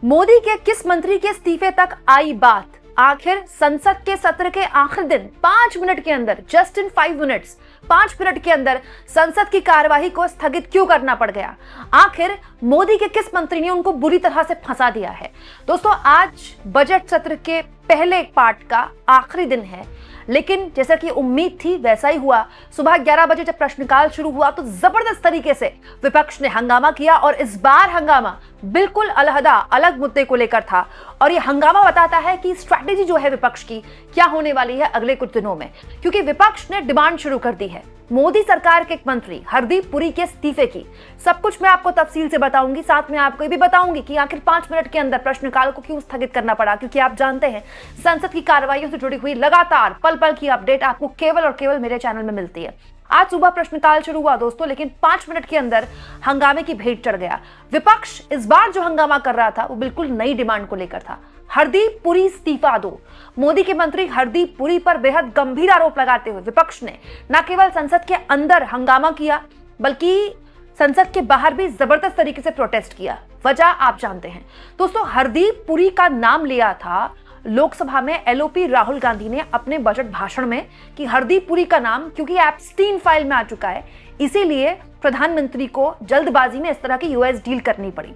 मोदी के किस मंत्री के इस्तीफे तक आई बात? आखिर संसद के सत्र के आखिरी दिन 5 मिनट के अंदर, जस्ट इन 5 मिनट्स, 5 मिनट के अंदर संसद की कार्यवाही को स्थगित क्यों करना पड़ गया? आखिर मोदी के किस मंत्री ने उनको बुरी तरह से फंसा दिया है? दोस्तों, आज बजट सत्र के पहले पार्ट का आखिरी दिन है, लेकिन जैसा कि उम्मीद थी वैसा ही हुआ। सुबह 11 बजे जब प्रश्नकाल शुरू हुआ तो जबरदस्त तरीके से विपक्ष ने हंगामा किया और इस बार हंगामा बिल्कुल अलहदा अलग मुद्दे को लेकर था। और यह हंगामा बताता है कि स्ट्रैटेजी जो है विपक्ष की क्या होने वाली है अगले कुछ दिनों में, क्योंकि विपक्ष ने डिमांड शुरू कर दी है मोदी सरकार के एक मंत्री हरदीप पुरी के इस्तीफे की। सब कुछ मैं आपको तफसील से बताऊंगी, साथ में आपको ये भी बताऊंगी कि आखिर 5 मिनट के अंदर प्रश्नकाल को क्यों स्थगित करना पड़ा, क्योंकि आप जानते हैं संसद की कार्रवाइयों से जुड़ी हुई लगातार पल पल की अपडेट आपको केवल और केवल मेरे चैनल में मिलती है। आज सुबह प्रश्नकाल शुरू हुआ दोस्तों, लेकिन 5 मिनट के अंदर हंगामे की भेंट चढ़ गया। विपक्ष इस बार जो हंगामा कर रहा था वो बिल्कुल नई डिमांड को लेकर था। हरदीप पुरी इस्तीफा दो। मोदी के मंत्री हरदीप पुरी पर बेहद गंभीर आरोप लगाते हुए विपक्ष ने न केवल संसद के अंदर हंगामा किया बल्कि संसद के बाहर भी जबरदस्त तरीके से प्रोटेस्ट किया। वजह आप जानते हैं दोस्तों, हरदीप पुरी का नाम लिया था लोकसभा में एलओपी राहुल गांधी ने अपने बजट भाषण में कि हरदीप पुरी का नाम क्योंकि एप्स्टीन फाइल में आ चुका है, इसीलिए प्रधानमंत्री को जल्दबाजी में इस तरह की यूएस डील करनी पड़ी।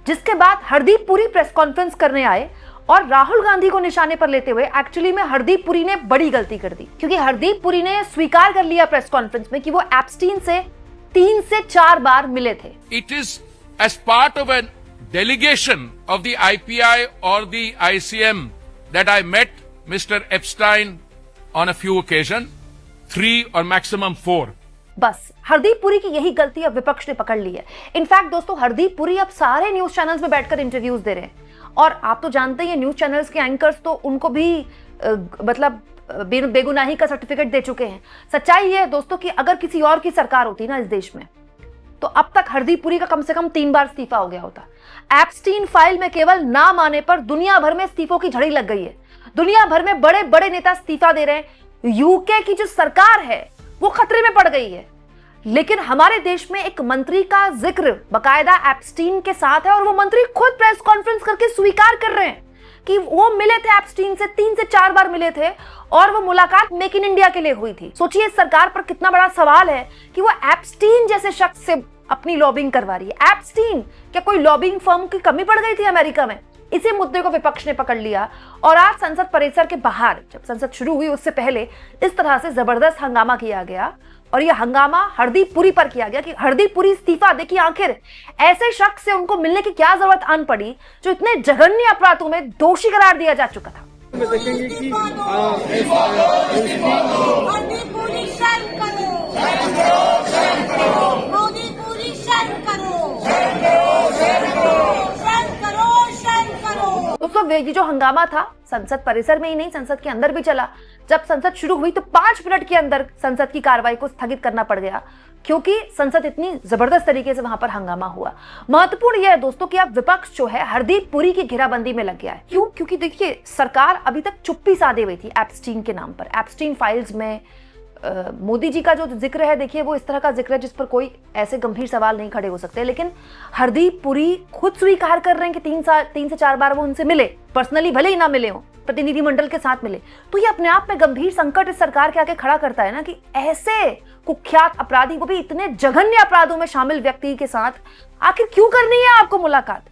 जिसके बाद हरदीप पुरी प्रेस कॉन्फ्रेंस करने आए और राहुल गांधी को निशाने पर लेते हुए एक्चुअली में हरदीप पुरी ने बड़ी गलती कर दी, क्योंकि हरदीप पुरी ने स्वीकार कर लिया प्रेस कॉन्फ्रेंस में कि वो एप्स्टीन से 3 से 4 बार मिले थे। It is as part of an delegation of the IPI और the ICM that I met Mr. Epstein on a few occasions, 3 or maximum 4. बस हरदीप पुरी की यही गलती अब विपक्ष ने पकड़ ली है। इनफैक्ट दोस्तों, हरदीप पुरी अब सारे न्यूज चैनल्स में बैठकर इंटरव्यूज दे रहे हैं और आप तो जानते हैं न्यूज चैनल्स के एंकर्स तो उनको भी मतलब बेगुनाही का सर्टिफिकेट दे चुके हैं। सच्चाई है दोस्तों कि अगर किसी और की सरकार होती ना इस देश में तो अब तक हरदीप पुरी का कम से कम 3 बार इस्तीफा हो गया होता। एप्स्टीन फाइल में केवल नाम आने पर दुनिया भर में इस्तीफों की झड़ी लग गई है। दुनिया भर में बड़े बड़े नेता इस्तीफा दे रहे हैं। यूके की जो सरकार है वो खतरे में पड़ गई है, लेकिन हमारे देश में एक मंत्री का जिक्र बकायदा एप्स्टीन के साथ है और वो मंत्री खुद प्रेस कॉन्फ्रेंस करके स्वीकार कर रहे हैं कि वो मिले थे एप्स्टीन से, 3 से 4 बार मिले थे और वो मुलाकात मेक इन इंडिया के लिए हुई थी। सोचिए इस सरकार पर कितना बड़ा सवाल है कि वो एप्स्टीन जैसे शख्स से अपनी लॉबिंग करवा रही है। एप्स्टीन क्या कोई लॉबिंग फर्म की कमी पड़ गई थी अमेरिका में? इसी मुद्दे को विपक्ष ने पकड़ लिया और आज संसद परिसर के बाहर जब संसद शुरू हुई उससे पहले इस तरह से जबरदस्त हंगामा किया गया और यह हंगामा हरदीप पुरी पर किया गया कि हरदीप पुरी इस्तीफा दे कि आखिर ऐसे शख्स से उनको मिलने की क्या जरूरत आन पड़ी जो इतने जघन्य अपराधों में दोषी करार दिया जा चुका था। देखेंगे कि दोस्तों, ये जो हंगामा था संसद परिसर में ही नहीं, संसद के अंदर भी चला। जब संसद शुरू हुई तो 5 मिनट के अंदर संसद की कार्रवाई को स्थगित करना पड़ गया, क्योंकि संसद इतनी जबरदस्त तरीके से वहां पर हंगामा हुआ। महत्वपूर्ण यह है दोस्तों कि अब विपक्ष जो है हरदीप पुरी की घेराबंदी में लग गया है। क्यों? क्योंकि देखिए सरकार अभी तक चुप्पी साधे हुई थी एप्स्टीन के नाम पर। एप्स्टीन फाइल्स में मोदी जी का जो जिक्र है, देखिए वो इस तरह का जिक्र है जिस पर कोई ऐसे गंभीर सवाल नहीं खड़े हो सकते, लेकिन हरदीप पुरी खुद स्वीकार कर रहे हैं कि 3 से 4 बार वो उनसे मिले, पर्सनली भले ही ना मिले हो, प्रतिनिधिमंडल के साथ मिले। तो ये अपने आप में गंभीर संकट इस सरकार के आगे खड़ा करता है ना कि ऐसे कुख्यात अपराधी, वो भी इतने जघन्य अपराधों में शामिल व्यक्ति के साथ आखिर क्यों करनी है आपको मुलाकात?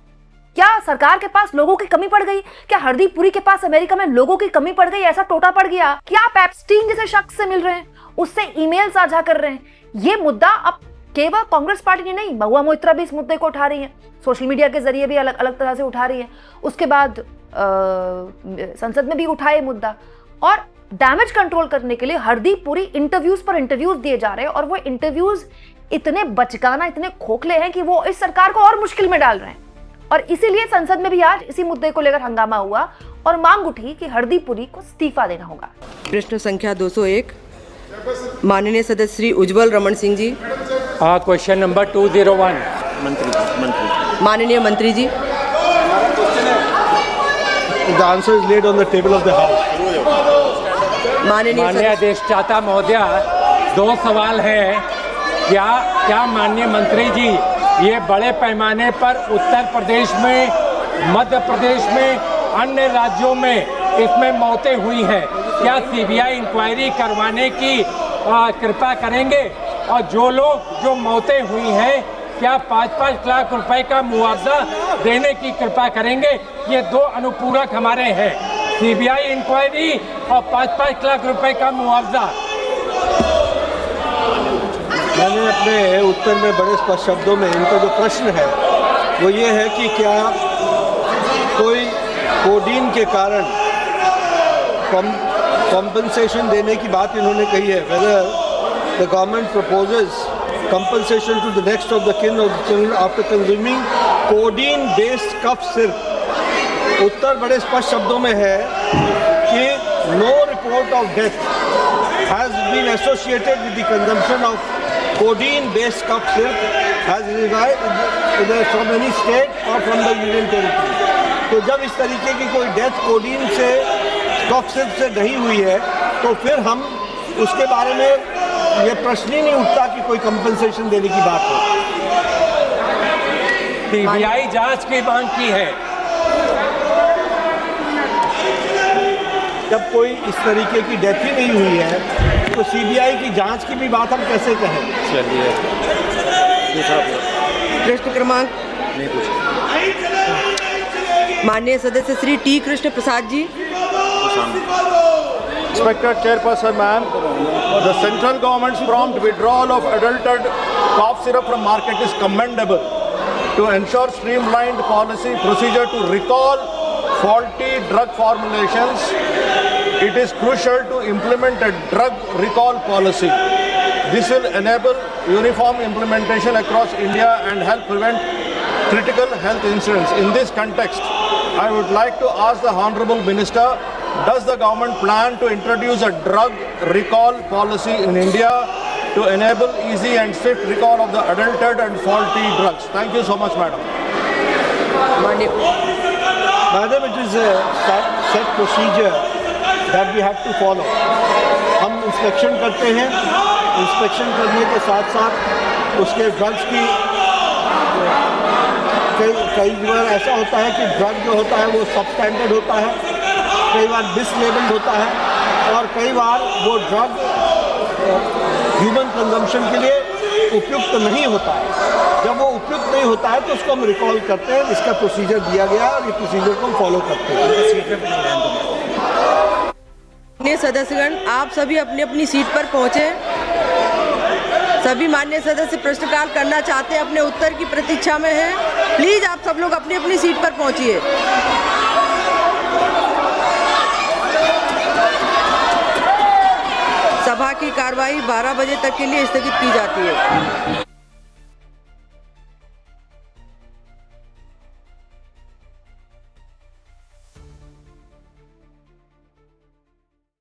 क्या सरकार के पास लोगों की कमी पड़ गई? क्या हरदीप पुरी के पास अमेरिका में लोगों की कमी पड़ गई? ऐसा टोटा पड़ गया? क्या आप एप्स्टीन जैसे शख्स से मिल रहे हैं, उससे ईमेल साझा कर रहे हैं? ये मुद्दा अब केवल कांग्रेस पार्टी ने नहीं, महुआ मोइत्रा भी इस मुद्दे को उठा रही है, सोशल मीडिया के जरिए भी अलग अलग तरह से उठा रही है। उसके बाद संसद में भी उठा है मुद्दा और डैमेज कंट्रोल करने के लिए हरदीप पुरी इंटरव्यूज पर इंटरव्यूज दिए जा रहे हैं और वो इंटरव्यूज इतने बचकाना, इतने खोखले हैं कि वो इस सरकार को और मुश्किल में डाल रहे हैं। और इसीलिए संसद में भी आज इसी मुद्दे को लेकर हंगामा हुआ और मांग उठी कि हरदीप पुरी को इस्तीफा देना होगा। प्रश्न संख्या 201 माननीय सदस्य श्री उज्जवल रमन सिंह जी। क्वेश्चन नंबर 201 माननीय मंत्री जी। The answer is laid on the table of the House. माननीय अधिष्ठाता महोदया, 2 सवाल है। क्या माननीय मंत्री जी ये बड़े पैमाने पर उत्तर प्रदेश में मध्य प्रदेश में, अन्य राज्यों में इसमें मौतें हुई हैं। क्या सीबीआई इंक्वायरी करवाने की कृपा करेंगे? और जो लोग जो मौतें हुई हैं, क्या 5-5 लाख रुपए का मुआवजा देने की कृपा करेंगे? ये दो अनुपूरक हमारे हैं, सीबीआई इंक्वायरी और 5-5 लाख रुपए का मुआवजा। मैंने अपने उत्तर में बड़े स्पष्ट शब्दों में इनका जो प्रश्न है वो ये है कि क्या कोई कोडीन के कारण कॉम्पनसेशन देने की बात इन्होंने कही है। Whether the government proposes compensation to the next of the kin of the children after consuming codeine based cough syrup। उत्तर बड़े स्पष्ट शब्दों में है कि no report of death has been associated with the consumption of codeine based cough syrup has arrived from any state or from the union territory। तो जब इस तरीके की कोई डेथ कोडीन से कफ सिरप से नहीं हुई है तो फिर हम उसके बारे में ये प्रश्न ही नहीं उठता कि कोई कंपनसेशन देने की बात हो। सीबीआई जांच की मांग की है। जब कोई इस तरीके की डेथ ही नहीं हुई है तो सीबीआई की जांच की भी बात हम कैसे कहें? चलिए प्रश्न क्रमांक माननीय सदस्य Shri T Krishna Prasad ji. Respected Chairperson, ma'am, the central government's prompt withdrawal of adulterated cough syrup from market is commendable. To ensure streamlined policy procedure to recall faulty drug formulations, it is crucial to implement a drug recall policy. This will enable uniform implementation across India and help prevent critical health incidents. In this context, I would like to ask the Honorable Minister, does the government plan to introduce a drug recall policy in India to enable easy and swift recall of the adulterated and faulty drugs? Thank you so much, madam. Madam, it is a set procedure that we have to follow. हम inspection करते हैं, inspection करने के साथ साथ उसके drugs की कई बार ऐसा होता है कि ड्रग जो होता है वो सब स्टैंडर्ड होता है, कई बार डिसलेबल्ड होता है और कई बार वो ड्रग ह्यूमन कंजम्पशन के लिए उपयुक्त नहीं होता है। जब वो उपयुक्त नहीं होता है तो उसको हम रिकॉल करते हैं। इसका प्रोसीजर दिया गया है और ये प्रोसीजर को हम फॉलो करते हैं। माननीय सदस्यगण, आप सभी अपनी अपनी सीट पर पहुंचे। सभी माननीय सदस्य प्रश्नकाल करना चाहते हैं, अपने उत्तर की प्रतीक्षा में हैं। प्लीज आप सब लोग अपनी अपनी सीट पर पहुंचिए। सभा की कार्रवाई 12 बजे तक के लिए स्थगित की जाती है।